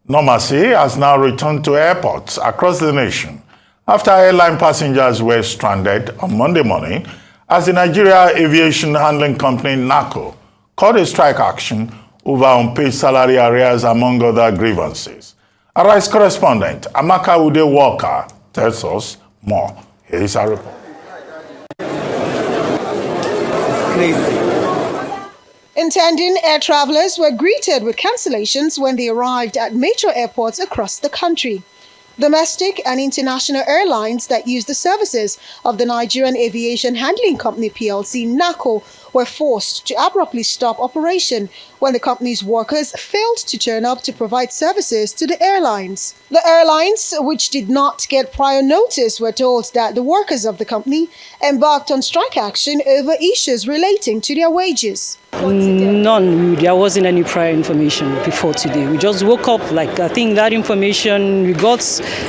Normalcy has now returned to airports across the nation after airline passengers were stranded on Monday morning as the Nigeria Aviation Handling Company NAHCO called a strike action over unpaid salary arrears among other grievances. Arise correspondent Amaka Ude Walker tells us more. Here is our report. Intending air travelers were greeted with cancellations when they arrived at major airports across the country. Domestic and international airlines that use the services of the Nigerian Aviation Handling Company PLC NAHCO were forced to abruptly stop operation when the company's workers failed to turn up to provide services to the airlines. The airlines, which did not get prior notice, were told that the workers of the company embarked on strike action over issues relating to their wages. None. There wasn't any prior information before today. We just woke up, I think that information, we got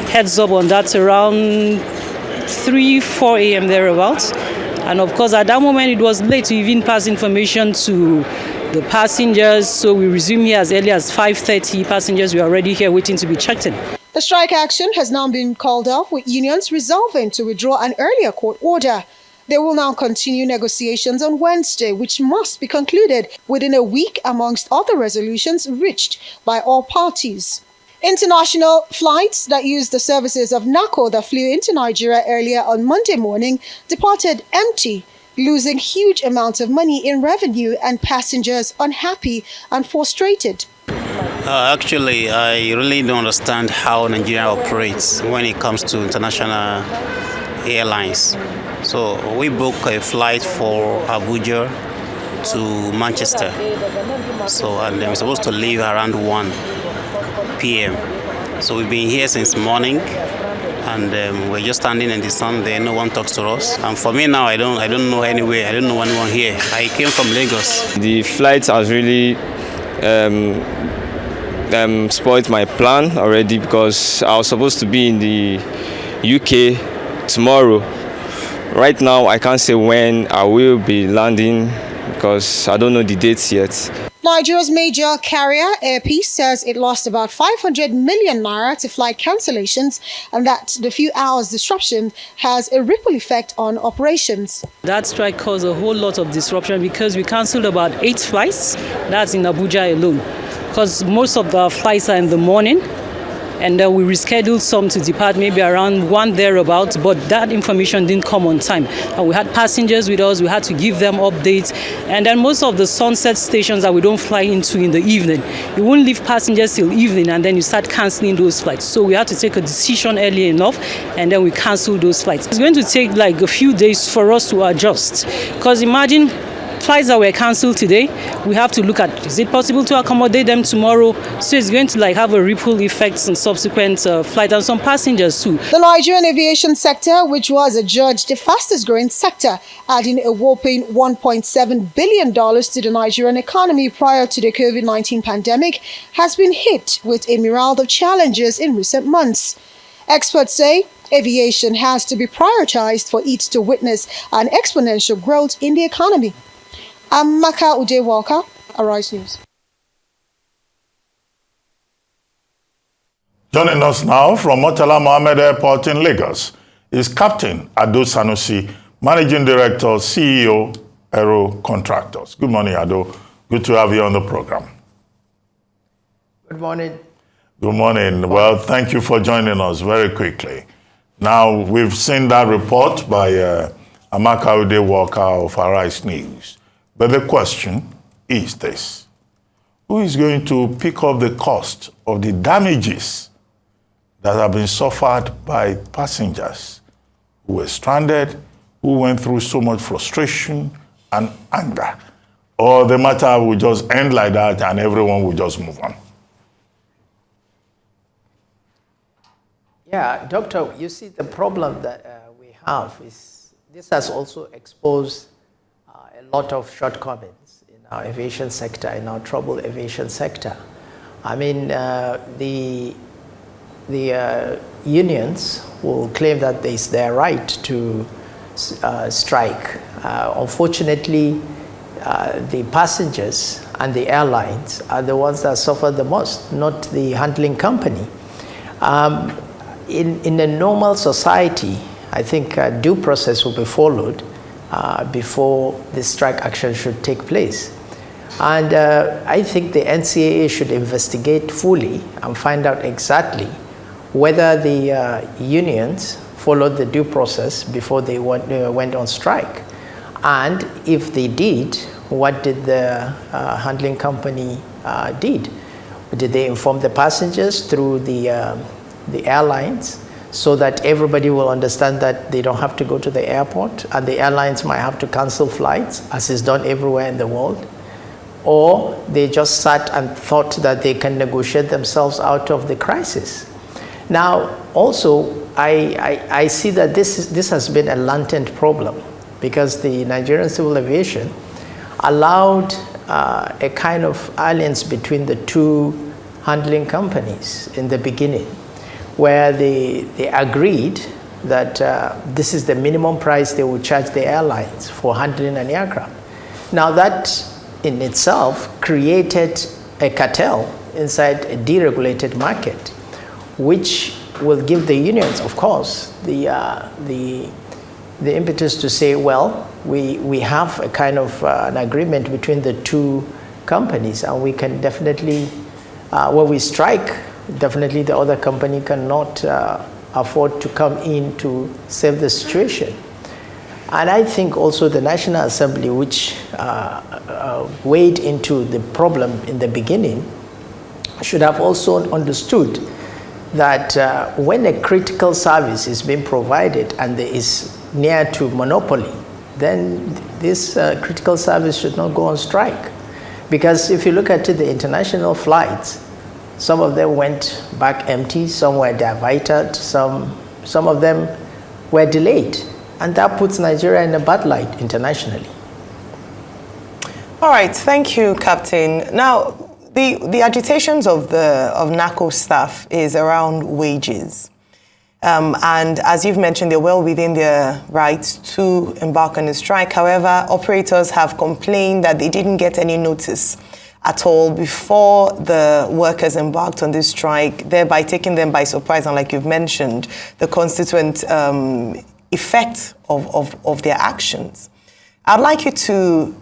heads up on that around 3-4 a.m. thereabouts. And of course, at that moment, it was late to even pass information to the passengers. So we resumed here as early as 5:30. Passengers were already here waiting to be checked in. The strike action has now been called off, with unions resolving to withdraw an earlier court order. They will now continue negotiations on Wednesday, which must be concluded within a week amongst other resolutions reached by all parties. International flights that used the services of NAHCO that flew into Nigeria earlier on Monday morning departed empty, losing huge amounts of money in revenue and passengers unhappy and frustrated. Actually, I really don't understand how Nigeria operates when it comes to international airlines. So we booked a flight for Abuja to Manchester. And we're supposed to leave around 1 p.m. So we've been here since morning, and we're just standing in the sun there. No one talks to us. And for me now, I don't know anywhere. I don't know anyone here. I came from Lagos. The flight has really spoiled my plan already, because I was supposed to be in the UK tomorrow. Right now, I can't say when I will be landing because I don't know the dates yet. Nigeria's major carrier, Air Peace, says it lost about 500 million naira to flight cancellations, and that the few hours disruption has a ripple effect on operations. That strike caused a whole lot of disruption because we cancelled about 8 flights. That's in Abuja alone, because most of the flights are in the morning. And then we rescheduled some to depart maybe around 1 thereabouts, but that information didn't come on time. And we had passengers with us, we had to give them updates. And then most of the sunset stations that we don't fly into in the evening, you won't leave passengers till evening, and then you start cancelling those flights. So we had to take a decision early enough, and then we canceled those flights. It's going to take a few days for us to adjust, because imagine flights that were cancelled today, we have to look at, is it possible to accommodate them tomorrow? So it's going to have a ripple effect on subsequent flights and some passengers too. The Nigerian aviation sector, which was adjudged the fastest growing sector, adding a whopping $1.7 billion to the Nigerian economy prior to the COVID-19 pandemic, has been hit with a myriad of challenges in recent months. Experts say aviation has to be prioritized for it to witness an exponential growth in the economy. Amaka Ude Walker, Arise News. Joining us now from Murtala Mohammed Airport in Lagos is Captain Ado Sanusi, Managing Director, CEO, Aero Contractors. Good morning, Ado. Good to have you on the program. Good morning. Good morning. Well, thank you for joining us very quickly. Now, we've seen that report by Amaka Ude Walker of Arise News. But the question is this: who is going to pick up the cost of the damages that have been suffered by passengers who were stranded, who went through so much frustration and anger? Or the matter will just end like that and everyone will just move on? Yeah, Doctor, you see, the problem that we have is this has also exposed a lot of shortcomings in our aviation sector, in our troubled aviation sector. I mean, the unions will claim that it's their right to strike. Unfortunately, the passengers and the airlines are the ones that suffer the most, not the handling company. In a normal society, I think due process will be followed before the strike action should take place. And I think the NCAA should investigate fully and find out exactly whether the unions followed the due process before they went on strike. And if they did, what did the handling company did? Did they inform the passengers through the airlines so that everybody will understand that they don't have to go to the airport and the airlines might have to cancel flights, as is done everywhere in the world? Or they just sat and thought that they can negotiate themselves out of the crisis? Now, also, I see that this has been a latent problem because the Nigerian Civil Aviation allowed a kind of alliance between the two handling companies in the beginning, where they agreed that this is the minimum price they would charge the airlines for handling an aircraft. Now that in itself created a cartel inside a deregulated market, which will give the unions, of course, the impetus to say, well, we have a kind of an agreement between the two companies, and we can definitely, when we strike, definitely the other company cannot afford to come in to save the situation. And I think also the National Assembly, which weighed into the problem in the beginning, should have also understood that when a critical service is being provided and there is near to monopoly, then this critical service should not go on strike. Because if you look at it, the international flights, some of them went back empty, some were diverted, some of them were delayed. And that puts Nigeria in a bad light internationally. All right, thank you, Captain. Now, the agitations of NAHCO staff is around wages. And as you've mentioned, they're well within their rights to embark on a strike. However, operators have complained that they didn't get any notice at all before the workers embarked on this strike, thereby taking them by surprise. And like you've mentioned, the constituent effect of their actions. I'd like you to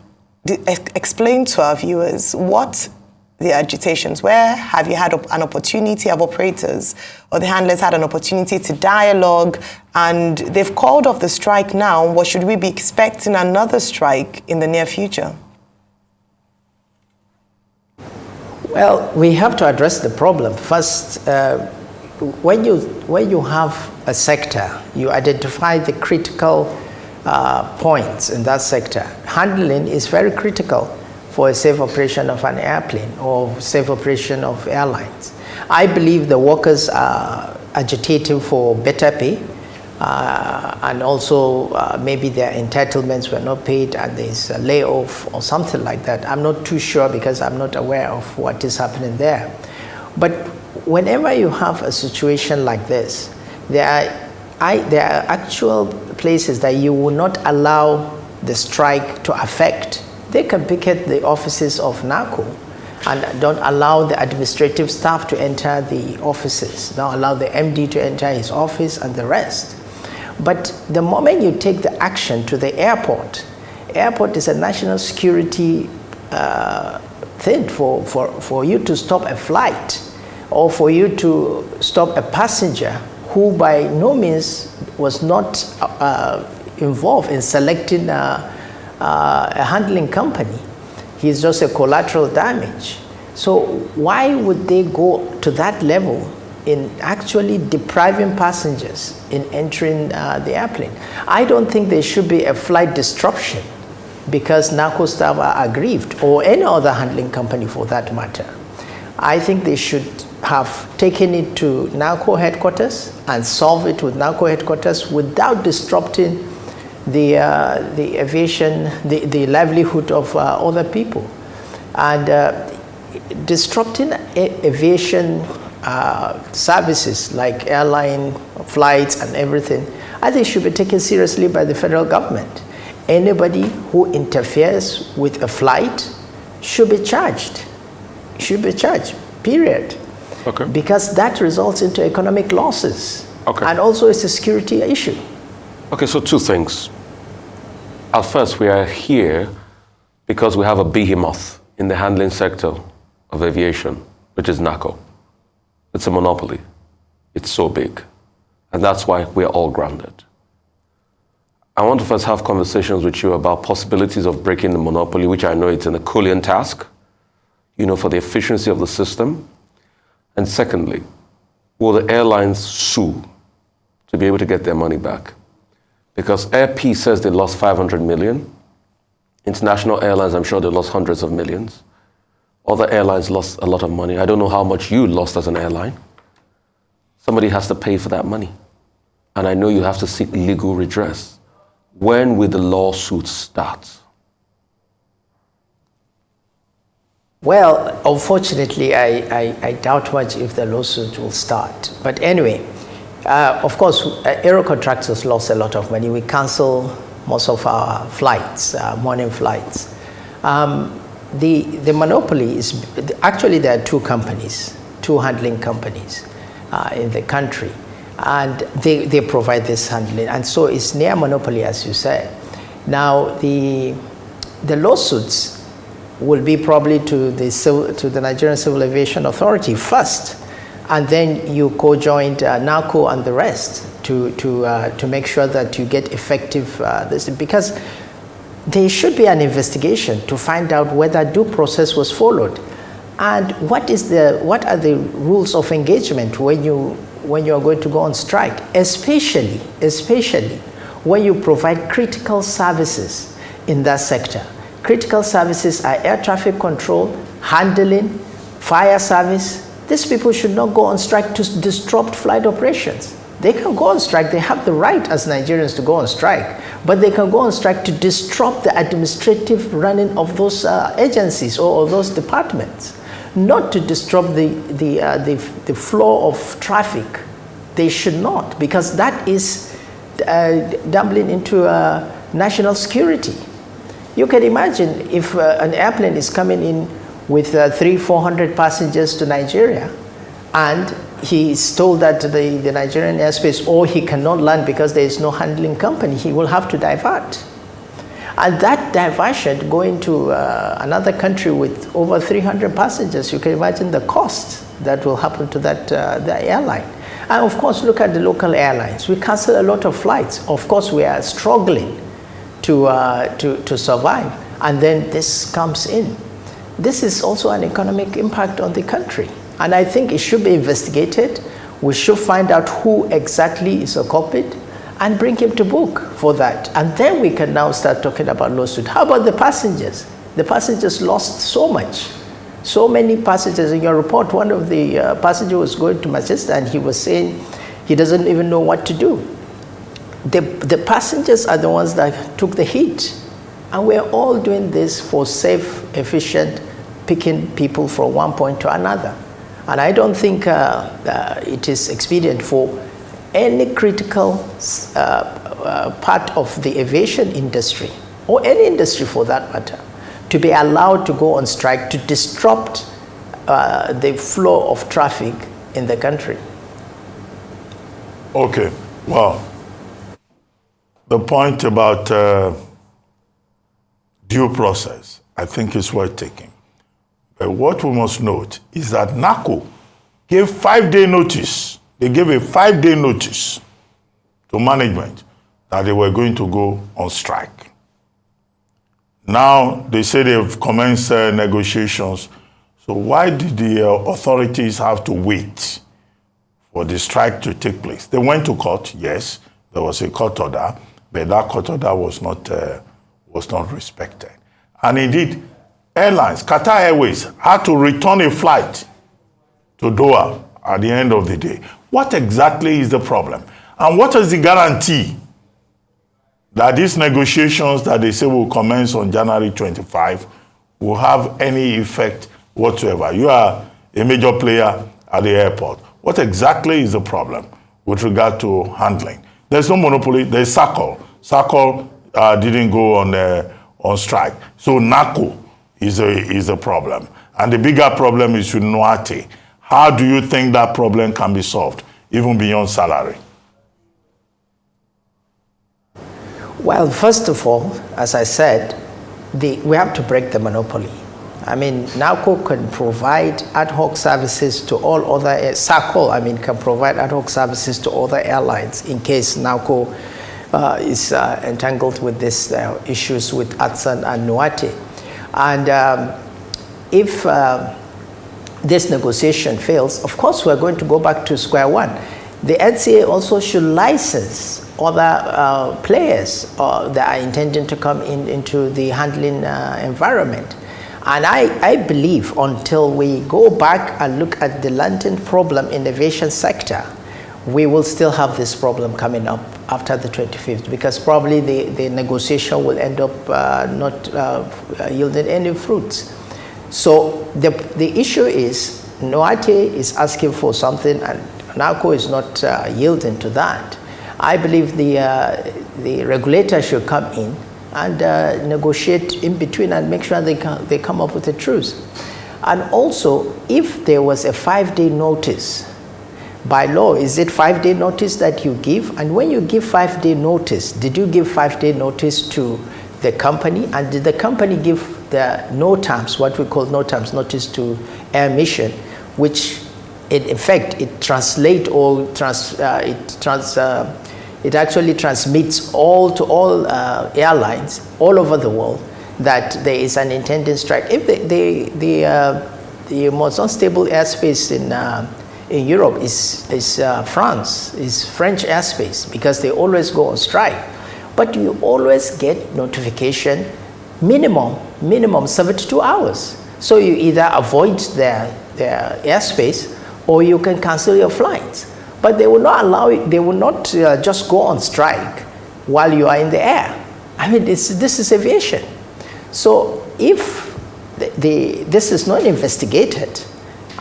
explain to our viewers what the agitations were. Have you had an opportunity, have operators or the handlers had an opportunity to dialogue, and they've called off the strike now? What should we be expecting another strike in the near future? Well, we have to address the problem. First, when you have a sector, you identify the critical points in that sector. Handling is very critical for a safe operation of an airplane or safe operation of airlines. I believe the workers are agitating for better pay and also maybe their entitlements were not paid and there's a layoff or something like that. I'm not too sure because I'm not aware of what is happening there. But whenever you have a situation like this, there are actual places that you will not allow the strike to affect. They can picket the offices of NAHCO and don't allow the administrative staff to enter the offices, don't allow the MD to enter his office and the rest. But the moment you take the action to the airport is a national security thing for you to stop a flight or for you to stop a passenger who by no means was not involved in selecting a handling company. He's just a collateral damage. So why would they go to that level in actually depriving passengers in entering the airplane? I don't think there should be a flight disruption because NAHCO staff are aggrieved, or any other handling company for that matter. I think they should have taken it to NAHCO headquarters and solve it with NAHCO headquarters without disrupting the aviation, the livelihood of other people. And disrupting aviation services like airline flights and everything, I think should be taken seriously by the federal government. Anybody who interferes with a flight should be charged. Should be charged, period. Okay. Because that results into economic losses. Okay. And also it's a security issue. Okay, so two things. At first, we are here because we have a behemoth in the handling sector of aviation, which is NAHCO. It's a monopoly. It's so big. And that's why we're all grounded. I want to first have conversations with you about possibilities of breaking the monopoly, which I know it's an Herculean task, for the efficiency of the system. And secondly, will the airlines sue to be able to get their money back? Because Air says they lost 500 million. International airlines, I'm sure they lost hundreds of millions. Other airlines lost a lot of money. I don't know how much you lost as an airline. Somebody has to pay for that money. And I know you have to seek legal redress. When will the lawsuits start? Well, unfortunately, I doubt much if the lawsuit will start. But anyway, of course, aero contractors lost a lot of money. We cancel most of our flights, morning flights. The monopoly is, actually there are two companies, two handling companies in the country. And they provide this handling. And so it's near monopoly, as you said. Now, the lawsuits will be probably to the Nigerian Civil Aviation Authority first, and then you co-joined NAHCO and the rest to make sure that you get effective this, because there should be an investigation to find out whether due process was followed, and what are the rules of engagement when you are going to go on strike, especially when you provide critical services in that sector. Critical services are air traffic control, handling, fire service. These people should not go on strike to disrupt flight operations. They can go on strike. They have the right as Nigerians to go on strike, but they can go on strike to disrupt the administrative running of those agencies or those departments, not to disrupt the flow of traffic. They should not, because that is dabbling into national security. You can imagine if an airplane is coming in with 300-400 passengers to Nigeria, and he is told that the Nigerian airspace, or he cannot land because there is no handling company, he will have to divert. And that diversion going to another country with over 300 passengers, you can imagine the cost that will happen to that the airline. And of course, look at the local airlines. We cancel a lot of flights. Of course, we are struggling to survive, and then this comes in. This is also an economic impact on the country, and I think it should be investigated. We should find out who exactly is a culprit and bring him to book for that, and then we can now start talking about lawsuit. How about the passengers? The passengers lost so much, so many passengers. In your report, one of the passengers was going to Manchester, and he was saying he doesn't even know what to do. The passengers are the ones that took the heat, and we're all doing this for safe, efficient, picking people from one point to another. And I don't think it is expedient for any critical part of the aviation industry, or any industry for that matter, to be allowed to go on strike to disrupt the flow of traffic in the country. Okay, well, the point about due process, I think is worth taking. But what we must note is that NAHCO gave 5-day notice. They gave a 5-day notice to management that they were going to go on strike. Now they say they've commenced negotiations. So why did the authorities have to wait for the strike to take place? They went to court, yes, there was a court order, but that court order was not respected. And indeed, airlines, Qatar Airways, had to return a flight to Doha at the end of the day. What exactly is the problem? And what is the guarantee that these negotiations that they say will commence on January 25 will have any effect whatsoever? You are a major player at the airport. What exactly is the problem with regard to handling? There's no monopoly. There's SACO. SACO didn't go on strike. So NAHCO is a problem. And the bigger problem is with NAHCO. How do you think that problem can be solved, even beyond salary? Well, first of all, as I said, we have to break the monopoly. I mean, NAHCO can provide ad hoc services to all other, SACO, can provide ad hoc services to other airlines in case NAHCO is entangled with these issues with ATSAN and NAHCO. And if this negotiation fails, of course, we're going to go back to square one. The NCA also should license other players that are intending to come into the handling environment. And I believe until we go back and look at the latent problem in the aviation sector, we will still have this problem coming up after the 25th, because probably the negotiation will end up not yielding any fruits. So the issue is NAHCO is asking for something and NAHCO is not yielding to that. I believe the regulator should come in and negotiate in between and make sure they come up with a truce. And also, if there was a 5-day notice, by law, is it 5-day notice that you give? And when you give 5-day notice, did you give 5-day notice to the company? And did the company give the no terms, what we call no terms notice to Air Mission, which in effect it translates or it actually transmits to all airlines all over the world that there is an intended strike. If the most unstable airspace in Europe is France, is French airspace, because they always go on strike. But you always get notification minimum 72 hours. So you either avoid their airspace or you can cancel your flights. But they will not allow it, they will not just go on strike while you are in the air. I mean, this is aviation. So if this is not investigated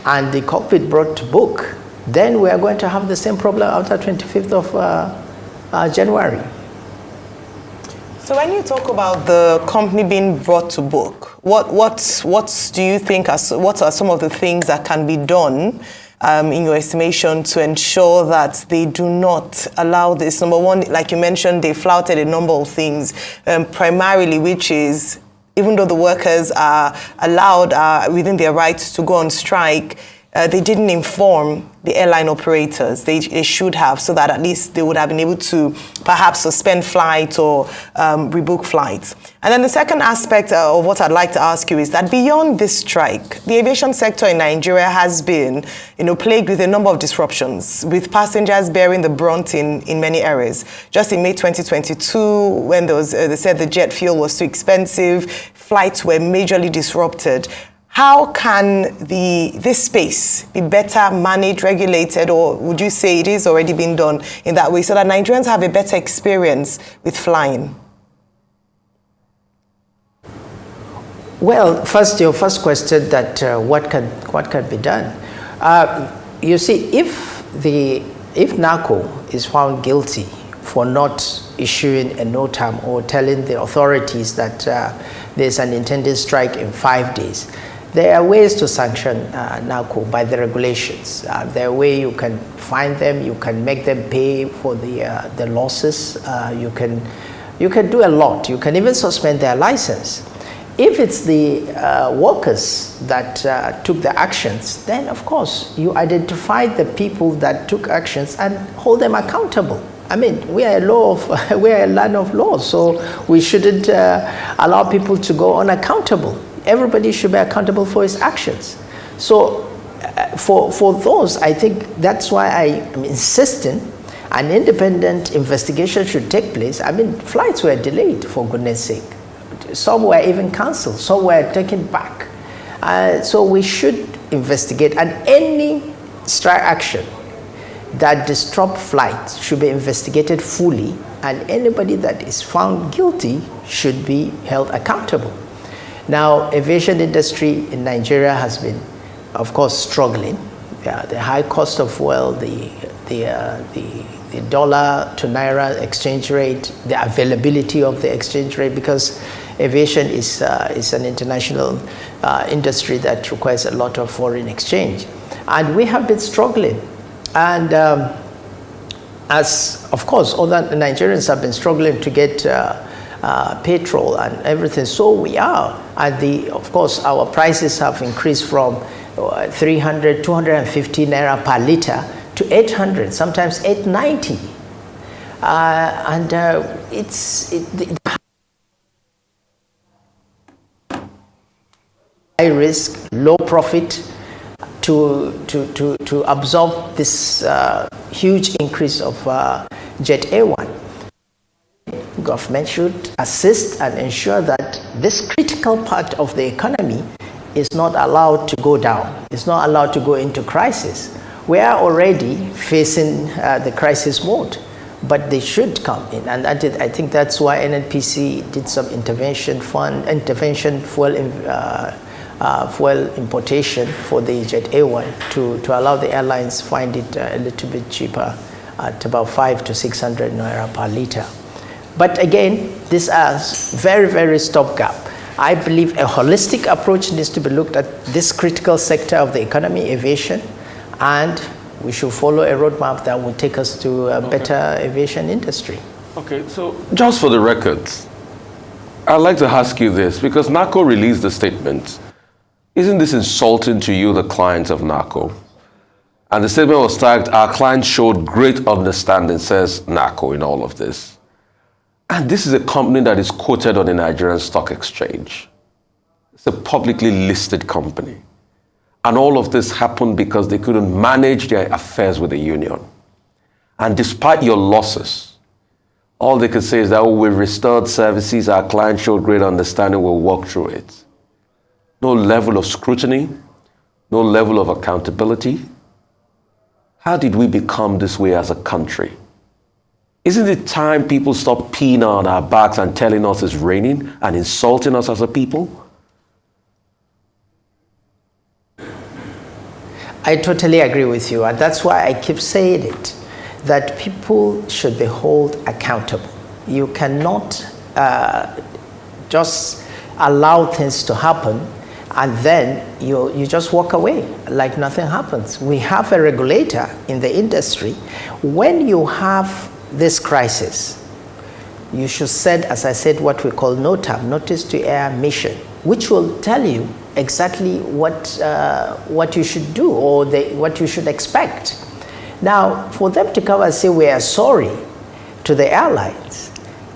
and the cockpit brought to book, then we are going to have the same problem after 25th of January. So when you talk about the company being brought to book, what do you think what are some of the things that can be done in your estimation to ensure that they do not allow this? Number one, like you mentioned, they flouted a number of things, primarily, which is even though the workers are allowed within their rights to go on strike, they didn't inform the airline operators. They should have, so that at least they would have been able to perhaps suspend flights or rebook flights. And then the second aspect of what I'd like to ask you is that beyond this strike, the aviation sector in Nigeria has been, plagued with a number of disruptions, with passengers bearing the brunt in many areas. Just in May 2022, when they said the jet fuel was too expensive, flights were majorly disrupted. How can this space be better managed, regulated, or would you say it is already being done in that way so that Nigerians have a better experience with flying? Well, your first question, that what can be done? You see, if NAHCO is found guilty for not issuing a no term or telling the authorities that there's an intended strike in 5 days, there are ways to sanction NAHCO by the regulations. There are ways you can fine them, you can make them pay for the losses. You can do a lot. You can even suspend their license. If it's the workers that took the actions, then of course you identify the people that took actions and hold them accountable. I mean, we are a land of law, so we shouldn't allow people to go unacountable. Everybody should be accountable for his actions. So for those, I think that's why I am insisting an independent investigation should take place. I mean, flights were delayed, for goodness sake. Some were even cancelled, some were taken back. So we should investigate, and any strike action that disrupt flights should be investigated fully, and anybody that is found guilty should be held accountable. Now, aviation industry in Nigeria has been, of course, struggling. The high cost of fuel, the dollar to naira exchange rate, the availability of the exchange rate, because aviation is an international industry that requires a lot of foreign exchange. And we have been struggling. And as, of course, other Nigerians have been struggling to get petrol and everything, so we are. And of course, our prices have increased from 300, 250 naira per liter to 800, sometimes 890. It's high risk, low profit to absorb this huge increase of Jet A1. Government should assist and ensure that this critical part of the economy is not allowed to go down. It's not allowed to go into crisis. We are already facing the crisis mode, but they should come in. And I think that's why NNPC did some intervention fuel importation for the Jet A1 to allow the airlines find it a little bit cheaper at about 500 to 600 naira per liter. But again, this is very, very stopgap. I believe a holistic approach needs to be looked at this critical sector of the economy, aviation, and we should follow a roadmap that will take us to a better aviation industry. Okay, so just for the record, I'd like to ask you this, because NAHCO released the statement. Isn't this insulting to you, the clients of NAHCO? And the statement was tagged, our clients showed great understanding, says NAHCO in all of this. And this is a company that is quoted on the Nigerian Stock Exchange. It's a publicly listed company. And all of this happened because they couldn't manage their affairs with the union. And despite your losses, all they could say is that, oh, we restored services, our clients showed great understanding, we'll walk through it. No level of scrutiny, no level of accountability. How did we become this way as a country? Isn't it time people stop peeing on our backs and telling us it's raining and insulting us as a people? I totally agree with you, and that's why I keep saying it, that people should be held accountable. You cannot just allow things to happen and then you just walk away like nothing happens. We have a regulator in the industry. When you have this crisis, you should send, as I said, what we call NOTAM, Notice to Air Mission, which will tell you exactly what you should do or what you should expect. Now, for them to come and say we are sorry to the airlines,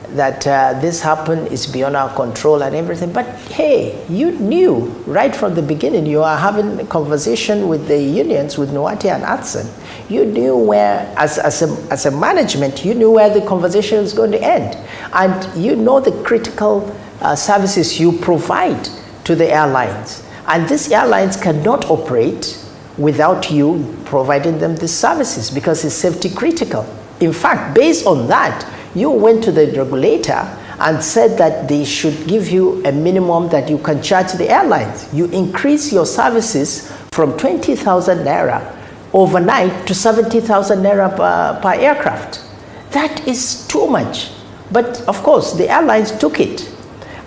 that this happened is beyond our control and everything, but hey, you knew right from the beginning. You are having a conversation with the unions, with NOATI and ATSEN. You knew where, as a management, you knew where the conversation was going to end. And you know the critical services you provide to the airlines. And these airlines cannot operate without you providing them these services because it's safety critical. In fact, based on that, you went to the regulator and said that they should give you a minimum that you can charge the airlines. You increase your services from 20,000 naira overnight to 70,000 naira per aircraft. That is too much. But of course, the airlines took it.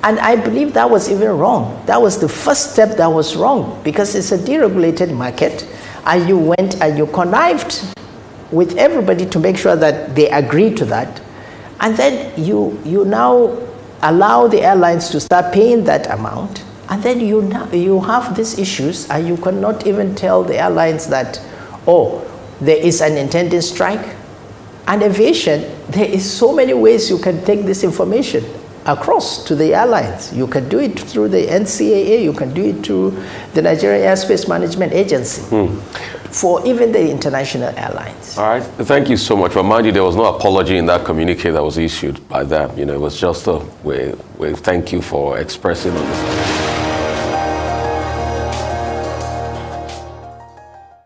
And I believe that was even wrong. That was the first step that was wrong because it's a deregulated market and you went and you connived with everybody to make sure that they agreed to that. And then you now allow the airlines to start paying that amount. And then you have these issues and you cannot even tell the airlines that, oh, there is an intended strike. And aviation, there is so many ways you can take this information across to the airlines. You can do it through the NCAA, you can do it through the Nigerian Airspace Management Agency, for even the international airlines. All right, thank you so much. Remind you, there was no apology in that communique that was issued by them. You know, it was just a way thank you for expressing on this.